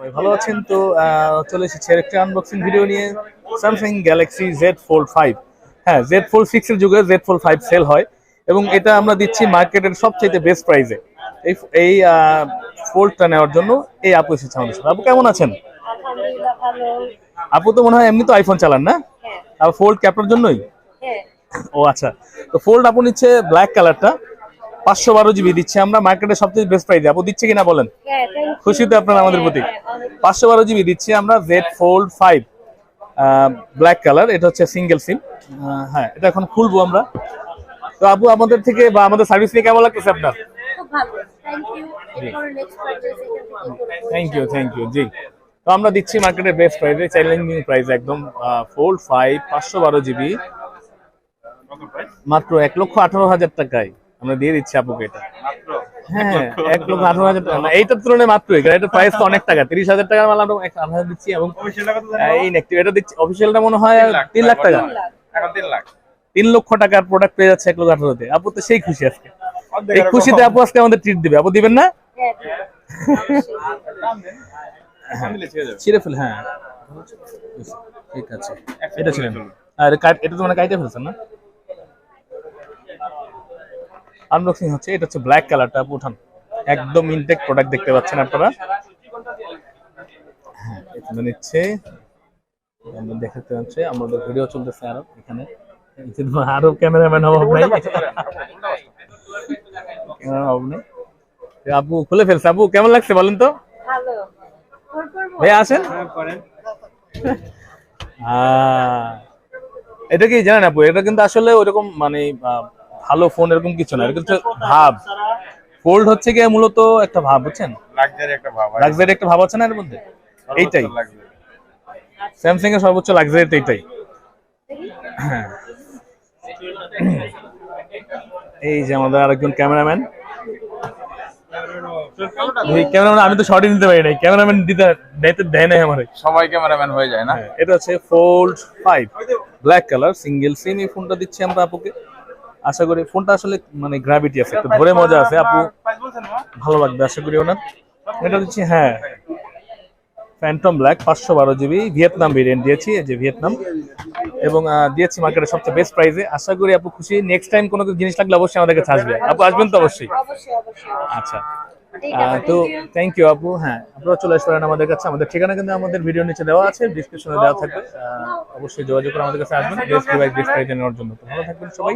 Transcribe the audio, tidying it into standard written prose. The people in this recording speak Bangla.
সবাই ভালো আছেন তো চলে এসেছি একটা আনবক্সিং ভিডিও নিয়ে স্যামসাং গ্যালাক্সি জেড ফোল্ড 5। হ্যাঁ, জেড ফোল্ড 6 এর যুগে জেড ফোল্ড 5 সেল হয় এবং এটা আমরা দিচ্ছি মার্কেটের সবচেয়ে বেস্ট প্রাইসে। এই এই ফোল্ডটা নেওয়ার জন্য এই আপু এসেছে আমাদের সাথে। আপু কেমন আছেন? আলহামদুলিল্লাহ ভালো। আপু তো মনে হয় এমনি তো আইফোন চালান না? হ্যাঁ। আর ফোল্ড ক্যাপটার জন্যই? হ্যাঁ। ও আচ্ছা, তো ফোল্ড আপু নিচ্ছে ব্ল্যাক কালারটা, 512 জিবি দিচ্ছে আমরা মার্কেটে সবচেয়ে বেস্ট প্রাইসে। আপু দিচ্ছে কিনা বলেন? হ্যাঁ, thank you। খুশি তো আপনারা আমাদের প্রতি? হ্যাঁ, অনেক। 512 জিবি দিচ্ছি আমরা জেড ফোল্ড 5 ব্ল্যাক কালার। এটা হচ্ছে সিঙ্গেল সিম। হ্যাঁ, এটা এখন খুলবো আমরা। তো আপু আমাদের থেকে বা আমাদের সার্ভিস নিয়ে কেমন লাগতেছে আপনার? খুব ভালো। Thank you. এরপর নেক্সট পারচেজ এখান থেকে করব। থ্যাংক ইউ জি। তো আমরা দিচ্ছি মার্কেটের বেস্ট প্রাইসে, চ্যালেঞ্জিং প্রাইস একদম। ফোল্ড 5 512 জিবি মাত্র 1,18,000 টাকায় আমরা দিয়ে দিচ্ছি আপুকে এটা। হ্যাঁ, 1,18,000 টাকা না, এইটার তুলনায় মাত্রই, কারণ এটা প্রাইস তো অনেক টাকা। 30,000 টাকার মাল আমরা 1,18,000 দিচ্ছি এবং এই নেক্সট এটা দিচ্ছি অফিসিয়ালটা মনে হয় 3 লাখ টাকা। 3 লক্ষ টাকার প্রোডাক্ট পেয়ে যাচ্ছে 1,18,000-তে। আপু তো সেই খুশি আজকে। এই খুশিতে আপু আজকে আমাদের ট্রিট দিবে। আপু দিবেন না? হ্যাঁ। ছিঁড়ে ফেল। হ্যাঁ ঠিক আছে, এটা ছিলেন। আর এটা তো মানে কাইটে ফেলছেন না? আনবক্সিং হচ্ছে, এটা হচ্ছে ব্ল্যাক কালারটা। আপু উঠান, একদম ইনটেক প্রোডাক্ট দেখতে পাচ্ছেন আপনারা। হ্যাঁ, এখানে নিচ্ছে, আমরা দেখাতে হচ্ছে, আমাদের ভিডিও চলতেছে আরো এখানে। আরো ক্যামেরাম্যান অভাব নাই, ক্যামেরাম্যান অভাব নেই। আপু খুলে ফেলছে। আপু কেমন লাগছে বলেন তো? ভালো। করব। ভাই আসেন। এটা কি জানেন আপু, এটা কিন্তু আসলে ওইরকম মানে ভালো ফোন এরকম কিছু না, এটা কিন্তু ভাব। ফোল্ড হচ্ছে গিয়ে মূলত একটা ভাব, বুঝছেন? লাক্সারি একটা ভাব আছে না এর মধ্যে, এইটাই স্যামসাং এর সর্বোচ্চ লাক্সারি এইটাই। হ্যাঁ, এই যে আমাদের আরেকজন ক্যামেরাম্যান। আমি তো শর্টই নিতে পারি নাই, ক্যামেরাম্যান দিতে দেয় নাই আমার। সবাই ক্যামেরাম্যান হয়ে যায় না। এটা হচ্ছে ফোল্ড 5 ব্ল্যাক কালার সিঙ্গেল সিম। এই ফোনটা দিচ্ছি আমরা আপুকে। আশা করি ফোনটা আসলে মানে গ্র্যাভিটি আছে, একটু ধরে মজা আছে। আপু ভালো লাগবে আশা করি ওনার। এটা দিচ্ছি হ্যাঁ Phantom black 512 GB Vietnam variant দিয়েছি, এই যে ভিয়েতনাম, এবং দিয়েছি মার্কেটে সবচেয়ে বেস্ট প্রাইসে। আশা করি আপু খুশি। নেক্সট টাইম কোনো জিনিস লাগলে অবশ্যই আমাদের কাছে আসবে। আপু আসবেন তো? অবশ্যই। অবশ্যই অবশ্যই। আচ্ছা, ঠিক আছে, তো thank you। থ্যাংক ইউ আপু। হ্যাঁ, আপনারা চলে আসতে পারেন আমাদের কাছে। আমাদের ঠিকানা কিন্তু আমাদের ভিডিওর নিচে দেওয়া আছে, ডিসক্রিপশনে দেওয়া থাকবে। অবশ্যই যোগাযোগ করে আমাদের কাছে আসবেন বেস্ট ডিভাইস বেস্ট প্রাইসে নেওয়ার জন্য। তো ভালো থাকবেন সবাই।